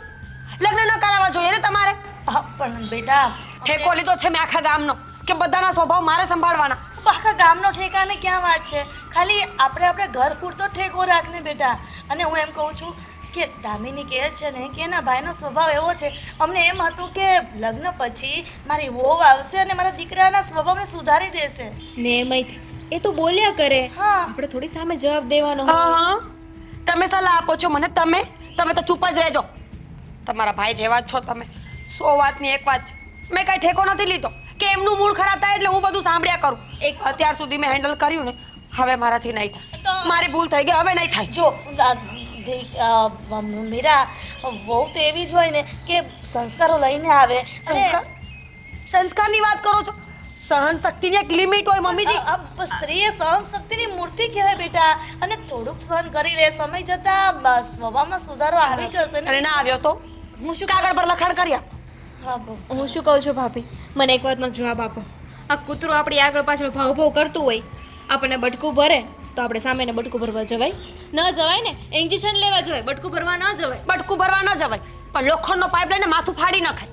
લગ્ન ન કરાવવા જોઈએ ને તમારે. હા પણ બેટા, ઠેકો લીધો છે મેં આખા ગામનો કે બધાના સ્વભાવ મારે સંભાળવાના. આખા ગામનો ઠેકાને ક્યાં વાત છે? ખાલી આપણે ઘર પૂરતો ઠેકો રાખને બેટા. અને હું એમ કહું છું કે દામિની કહે છે ને કે એના ભાઈનો સ્વભાવ એવો છે. અમને એમ હતું કે લગ્ન પછી મારી વહુ આવશે અને મારા દીકરાના સ્વભાવને સુધારી દેશે. ને એમાંય એ તો બોલ્યા કરે, હા. આપણે થોડી સામે જવાબ દેવાનો હા હોય. હા, તમે સલાહ આપો છો મને. તમે તો ચૂપ જ રહેજો. તમારા ભાઈ જેવા જ છો તમે. 100 વાતની એક વાત છે. મેં કાંઈ ઠેકો નથી લીધો કે એમનું મૂડ ખરાબ થાય એટલે હું બધું સાંભળ્યા કરું. અત્યાર સુધી મેં હેન્ડલ કર્યું ને, હવે મારાથી નહીં થાય. મારી ભૂલ થઈ ગઈ, હવે નહીં થાય. જો મીરા, વહુ તો એવી જ હોય ને કે સંસ્કારો લઈને આવે. સંસ્કાર? સંસ્કારની વાત કરો છો? સહન શક્તિની એક લિમિટ હોય મમ્મીજી. સ્ત્રી એ સહન શક્તિની મૂર્તિ કહેવાય બેટા. અને થોડુંક સહન કરી લે, સમય જતા સ્વભાવમાં સુધારો આવી જશે ને. અને ના આવ્યો તો હું શું કાગળ પર લખાણ કર્યા? હા બહુ હું શું કહું છું ભાભી, મને એક વાતનો જવાબ આપો. આ કૂતરું આપણી આગળ પાછળ ભાવ ભાવ કરતું હોય, આપણને બટકું ભરે તો આપણે સામેને બટકું ભરવા જવાય? ન જવાય ને. ઇન્જેક્શન લેવા જવાય, બટકું ભરવા ન જવાય. બટકું ભરવા ન જવાય, પણ લોખંડનો પાઇપ લઈને માથું ફાડી નખાય.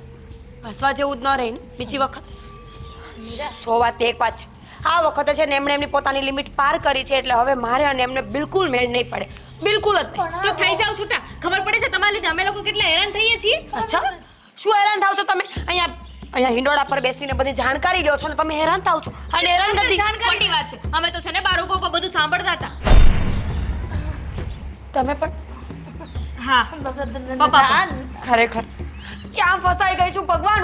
હસવા જેવું જ ન રહે ને બીજી વખત. 100 વાત એક વાત છે. આ વખતે છે ને એમણે એમની પોતાની લિમિટ પાર કરી છે, એટલે હવે મારે અને એમને બિલકુલ મેળ નહીં પડે. બિલકુલ જ નહીં. તો થઈ જાવ છૂટા. ખબર પડે છે તમારા લીધે અમે લોકો કેટલા હેરાન થઈએ છીએ. અચ્છા, શું હેરાન થાવ છો તમે? અહીંયા હિંડોળા પર બેસીને બધી જાણકારી લ્યો છો ને તમે હેરાન થાવ છો. અને હેરાનગતિ ખોટી વાત છે. અમે તો છે ને બાર ઉભા બધું સાંભળતા હતા. તમે પણ હા, પપ્પા ખરેખર ક્યાં ફસાઈ ગઈ છું ભગવાન.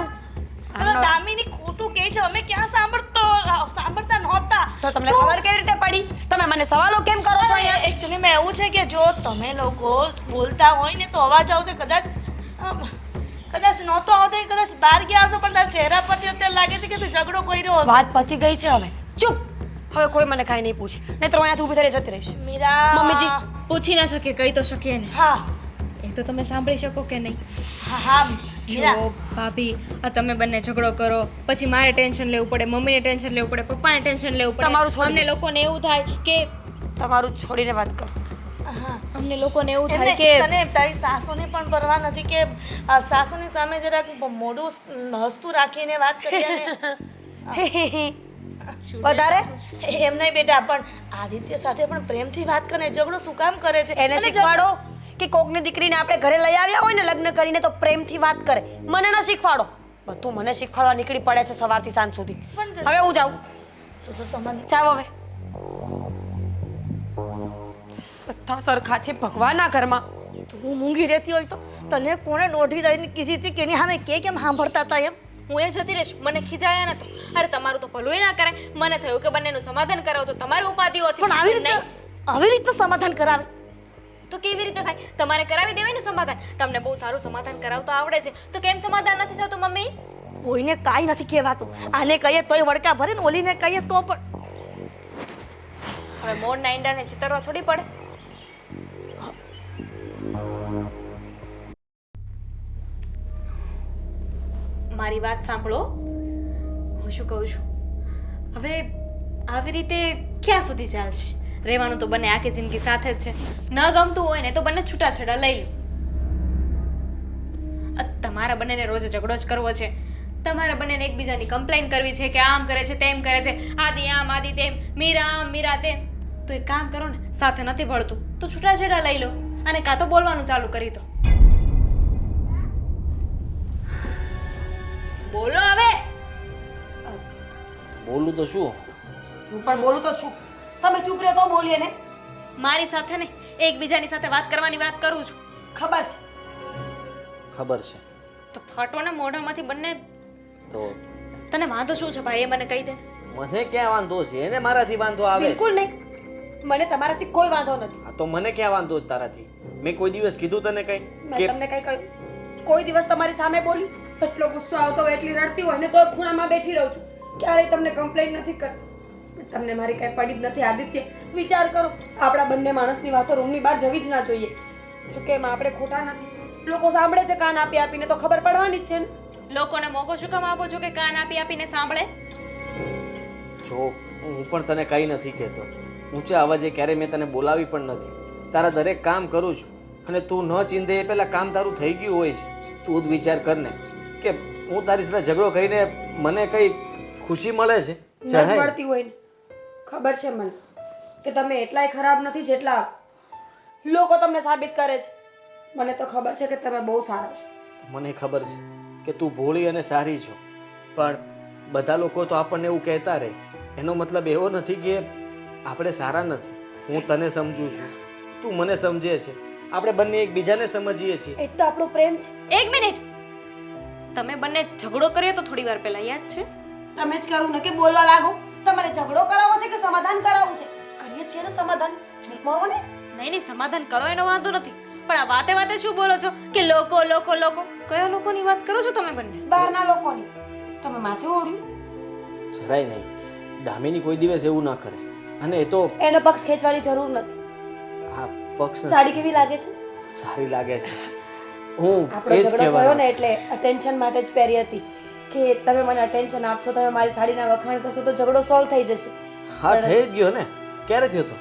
દામિની ખોટું કહે છે, અમે ક્યાં સાંભળતા નહોતા. તો તમને ખબર કેવી રીતે પડી? તમે મને સવાલો કેમ કરો છો અહીંયા? એકચ્યુઅલી મેં એવું છે કે જો તમે લોકો બોલતા હોય ને તો અવાજ આવતો કદાચ નહોતો આવતો, કદાચ બહાર ગયા હશો, પણ તારા ચહેરા પરથી અત્યારે લાગે છે કે તું ઝઘડો કર્યો હશે. વાત પતી ગઈ છે હવે. ચૂપ. હવે કોઈ મને કાંઈ નહીં પૂછે, નહીં તો હું અહીંયાથી ઊભી થઈને જતી રહીશ. મીરા મમ્મીજી. પૂછી ના શકીએ, કહી તો શકીએ ને. હા એ તો તમે સાંભળી શકો કે નહીં? હા મીરા જો ભાભી, આ તમે બંને ઝઘડો કરો, પછી મારે ટેન્શન લેવું પડે, મમ્મીને ટેન્શન લેવું પડે, પપ્પાને ટેન્શન લેવું પડે. તમારું છોડી અમને લોકોને એવું થાય કે તમારું છોડીને વાત કરો. હા અમને લોકોને એવું થાય એમને કે તને તારી સાસુની પણ પરવા નથી કે સાસુની સામે જરાક મોઢું હસતું રાખીને વાત કરીએ ને. વધારે એમ નહીં બેટા, પણ આદિત્ય સાથે પણ પ્રેમથી વાત કરે, ઝઘડો શું કામ કરે છે? એને અને શીખવાડો કે કોકની દીકરીને આપણે ઘરે લઈ આવ્યા હોય ને લગ્ન કરીને તો પ્રેમથી વાત કરે. મને ન શીખવાડો. બધું મને શીખવાડવા નીકળી પડે છે સવારથી સાંજ સુધી. પણ હવે હું જાઉં. તું તો સમજ જાઓ હવે. બધા સરખા છે ભગવાનના ઘરમાં. તું મૂંગી રહેતી હોય તો તને કોણે દોઢી દઈને કીધી હતી કે એની સામે કેમ સાંભળતા હતા એમ? હું એ જતી રહીશ. મને ખીજાયા નતો. અરે તમારું તો ભલું ના કરાય. મને થયું કે બંનેનું સમાધાન કરાવો તો તમારી ઉપાધિઓ હતી. પણ આવી રીતે સમાધાન કરાવે તો કેવી રીતે થાય? તમારે કરાવી દેવાય ને સમાધાન. તમને બહુ સારું સમાધાન કરાવતા આવડે છે, તો કેમ સમાધાન નથી થતું મમ્મી? કોઈને કાંઈ નથી કહેવાતું. આને કહીએ તોય વડકા ભરે ને ઓલીને કહીએ તો પણ. હવે મોરના ઈંડાને ચિતરવા થોડી પડે. મારી વાત સાંભળો. હું શું કહું છું, હવે આવી રીતે ક્યાં સુધી ચાલશે? રહેવાનું તો બંને આખી જિંદગી સાથે જ છે. ન ગમતું હોય ને તો બંને છૂટાછેડા લઈ લો. તમારા બંનેને રોજ ઝઘડો જ કરવો છે. તમારા બંનેને એકબીજાની કમ્પ્લેન કરવી છે કે આમ કરે છે, તેમ કરે છે, આદિ આમ આદિ તેમ, મીરા આમ મીરા તેમ. તો એક કામ કરો ને, સાથે નથી ભળતું તો છૂટાછેડા લઈ લો અને કાં તો બોલવાનું ચાલુ કરી દો. બોલો હવે. બોલું તો શું? હું પણ બોલું તો છું. તમે ચૂપ રહો તો બોલીએ ને. મારી સાથે ને એકબીજાની સાથે વાત કરવાની વાત કરું છું. ખબર છે. ખબર છે તો ફાટો ને મોઢામાંથી બંને. તો તને વાંધો શું છે ભાઈ, એ મને કહી દે. મને ક્યાં વાંધો છે? એને મારાથી વાંધો આવે છે. બિલકુલ નહીં. મને તમારાથી કોઈ વાંધો નથી. હા, તો મને ક્યાં વાંધો છે તારાથી? મેં કોઈ દિવસ કીધું તને કઈ મેં તમને કઈ કહ્યું? કોઈ દિવસ તમારી સામે બોલી? એટલો ગુસ્સો આવતો હોય, એટલી રડતી હોય ને તો ખૂણામાં બેઠી રહું છું. ક્યારેય તમને કમ્પ્લેન નથી કરતી. પણ તમને મારી કઈ પડી જ નથી. આદિત્ય, વિચાર કરો. આપણા બંને માણસની વાતો રૂમની બહાર જવી જ ના જોઈએ. જો કે એમાં આપણે ખોટા નથી. લોકો સાંભળે છે કાન આપી આપીને, તો ખબર પડવાની જ છે ને. લોકોને મોકો શું કામ આપો છો કે કાન આપી આપીને સાંભળે? જો હું પણ તને કઈ નથી કહેતો. ઊંચા અવાજે ક્યારે મેં તને બોલાવી પણ નથી. તારા દરેક કામ કરું છું અને તું ન ચીંધે એ પહેલા કામ તારું થઈ ગયું હોય છે. તું જ વિચાર કર ને કે હું તારી સાથે ઝઘડો કરીને મને કઈ ખુશી મળે છે? ન જ મળતી હોય ને. ખબર છે મને કે તમે એટલાય ખરાબ નથી જેટલા લોકો તમને સાબિત કરે છે. મને તો ખબર છે કે તમે બહુ સારા છો. મને ખબર છે કે તું ભોળી અને સારી છો, પણ બધા લોકો તો આપણને એવું કહેતા રહે. એનો મતલબ એવો નથી કે આપણે સારા નથી. હું તને સમજું છું, તું મને સમજે છે. આપણે બંને એકબીજાને સમજીએ છીએ. એ તો આપણો પ્રેમ છે. એક મિનિટ. તમે બંને ઝઘડો કર્યો તો થોડી વાર પહેલા, યાદ છે? તમે જ કહ્યું ને કે બોલવા લાગો. તમારે ઝઘડો કરાવવો છે કે સમાધાન કરાવવું છે? કરીએ છીએ ને સમાધાન. ચૂપમાં ને. નહીં નહીં, સમાધાન કરો એનો વાંધો નથી, પણ આ વાતે વાતે શું બોલો છો કે લોકો લોકો લોકો? કયા લોકોની વાત કરો છો તમે બંને? બહારના લોકોની. તમે માથે ઓળ્યું? જરાય નહીં. દામિની કોઈ દિવસ એવું ના કરે. અને એ તો એનો પક્ષ ખેંચવાની જરૂર નથી. આ પક્ષ સાડી કેવી લાગે છે? સારી લાગે છે. હું આપણો એ જ ઝઘડો થયો કહેવાનો. ને એટલે અટેન્શન માટે જ પહેરી હતી કે તમે મને અટેન્શન આપશો, તમે મારી સાડીના વખાણ કરશો તો ઝઘડો સોલ્વ થઈ જશે. હા થઈ જ ગયો ને. ક્યારે થયો તો?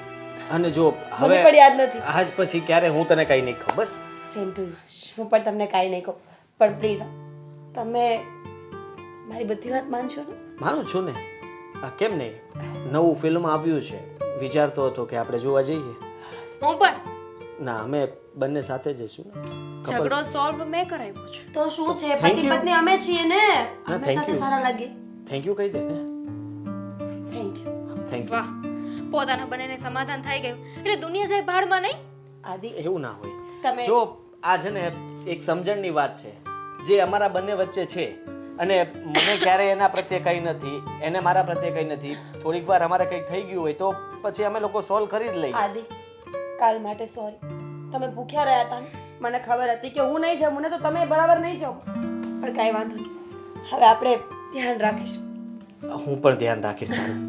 અને જો મને હવે પણ યાદ નથી. આજ પછી ક્યારે હું તને કઈ નહીં કહું. બસ સેમ ટુ યુ. હું પણ તમને કાંઈ નહીં કહું, પણ પ્લીઝ તમે મારી બધી વાત માનશો ને? માનું છું ને. કેમ નહીં? નવું ફિલ્મ આવ્યું છે, વિચારતો હતો કે આપણે જોવા જઈએ. હું પણ ના અમે બંને સાથે જઈશું ને. ઝઘડો સોલ્વ મેં કરાવ્યો છે. તો શું છે, Thank પતિ you. પત્ની અમે છીએ ને, હા, અમે thank સાથે you. સારા લાગે. થેન્ક યુ કહી દે ને. Thank you. Thank you. વાહ, પોતાના બંનેને સમાધાન થઈ ગયું એટલે દુનિયા જાય ભાડમાં નહીં. આદિ એવું ના હોય. તમે જો આ છે ને એક સમજણની વાત છે જે અમારા બંને વચ્ચે છે, અને મને ક્યારે એના પ્રત્યે કંઈ નથી, એને મારા પ્રત્યે કંઈ નથી. થોડીક વાર અમારે કંઈક થઈ ગયું હોય તો પછી અમે લોકો સોલ્વ કરી જ લઈએ. આદિ કાલ માટે સોરી. તમે ભૂખ્યા રહ્યા હતા ને, મને ખબર હતી કે હું નહીં જમું ને તો તમે બરાબર નહીં જાઓ, પણ કાંઈ વાંધો નહીં. હવે આપણે ધ્યાન રાખીશું. હું પણ ધ્યાન રાખીશ તારું.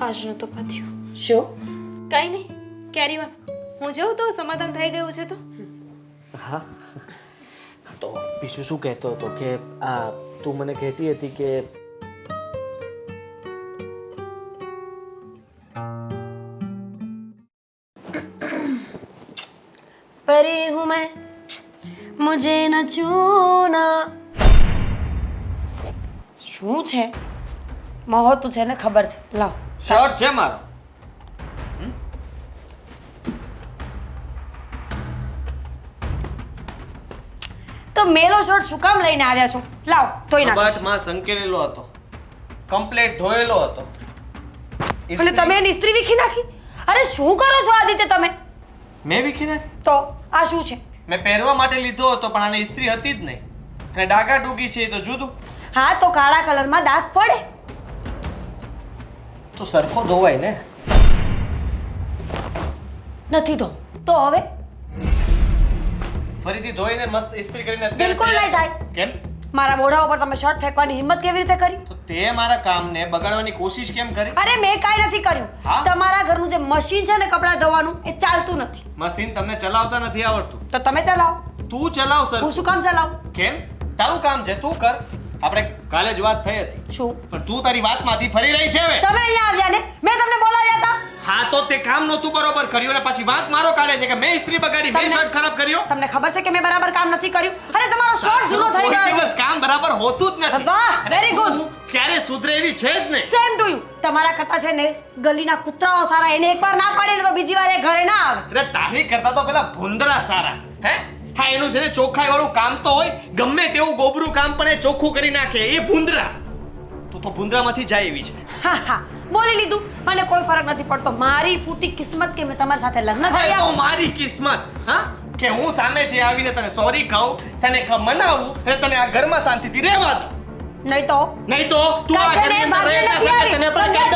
હાશનું તો પત્યું. શું? કઈ નહીં, કેરી ઓન. હું જઉં તો સમાધાન થઈ ગયું છે તો. હા તો બીજું શું કહેતો હતો કે આ તું મને કહેતી હતી કે परी हूँ मैं, मुझे न छूना. શું છે? મહોતું છે ને, ખબર છે. લાવ. શર્ટ છે મારો. તો મેલો શર્ટ શું કામ લઈને આવ્યા છો? લાવ, ધોઈ નાખો. કબાટમાં સંકેલેલો હતો, કમ્પ્લીટ ધોયેલો હતો. એટલે તમે એની ઇસ્ત્રી વીખી નાખી? અરે શું કરો છો આદિત્ય તમે? મેં વીખીને તો આ શું છે? મેં પહેરવા માટે લીધો હતો પણ આને ઇસ્ત્રી હતી જ નહીં, અને ડાઘા ડૂગી છે એ તો જુદું. હા તો કાળા કલરમાં દાગ પડે. તો સરખો ધોવાય ને. નથી તો હવે ફરીથી ધોઈને મસ્ત ઇસ્ત્રી કરીને અત્યારે બિલકુલ નહીં તૈયાર. થાય. કેમ? મારા મોઢા ઉપર તમે શર્ટ ફેંકવાની હિંમત કેવી રીતે કરી? તો તે મારા કામને બગાડવાની કોશિશ કેમ કરી? અરે મેં કાંઈ નથી કર્યું. હા? તમારા ઘરનું જે મશીન છે ને કપડાં ધોવાનું, એ ચાલતું નથી. મશીન તમને ચલાવતા નથી આવડતું. તો તમે ચલાવો. તું ચલાવ સર. હું શું કામ ચલાવું? કેમ? તારું કામ છે, તું કર. આપણે કાલે જ વાત થઈ હતી, શું પણ તું તારી વાતમાંથી ફરી રહી છે હવે. તમે અહીંયા આવ્યા ને, મેં તમને બોલાવ્યા હતા. હા તો તે કામ નહોતું બરોબર કર્યું ને પછી વાત મારો કાઢે છે કે મેં ઇસ્ત્રી બગાડી, મેં તમને- શર્ટ ખરાબ કર્યો. તમને ખબર છે કે મેં બરાબર કામ નથી કર્યું? અરે તમારો શર્ટ જૂનો થઈ કોઈ ગયો દિવસ છે. કામ બરાબર હોતું જ નથી. વાહ, અને very good. તું ક્યારે સુધરે એવી છે જ નહીં. Same to you. તમારા કરતા છે ને ગલીના કૂતરાઓ સારા. એને એકવાર ના પાડે ને તો બીજી વાર એ ઘરે ના આવે. અરે તારી કરતા તો પેલા ભૂંદડા સારા. હે હા એનું છે ને ચોખ્ખાઈ વાળું કામ તો હોય, ગમે તેવું ગોબરું કામ પણ એ ચોખ્ખું કરી નાખે. એ ભૂંદડા. તું તો ભૂંદડામાંથી જાય એવી છે. હા હા, બોલી લીધું. મને કોઈ ફરક નથી પડતો. મારી ફૂટી કિસ્મત કે મેં તમારી સાથે લગ્ન હા, એ તો કર્યા. મારી કિસ્મત. હા કે હું સામેથી આવીને તને સોરી કહું, તને મનાવું અને તને આ ઘરમાં શાંતિથી રહેવા દઉં. નહીં તો નહીં તો તું આ કાંઈ ઘરની તને અંદર ભાગ્ય રહેતા નથી સાથે આવી. તને પણ સમજ્યા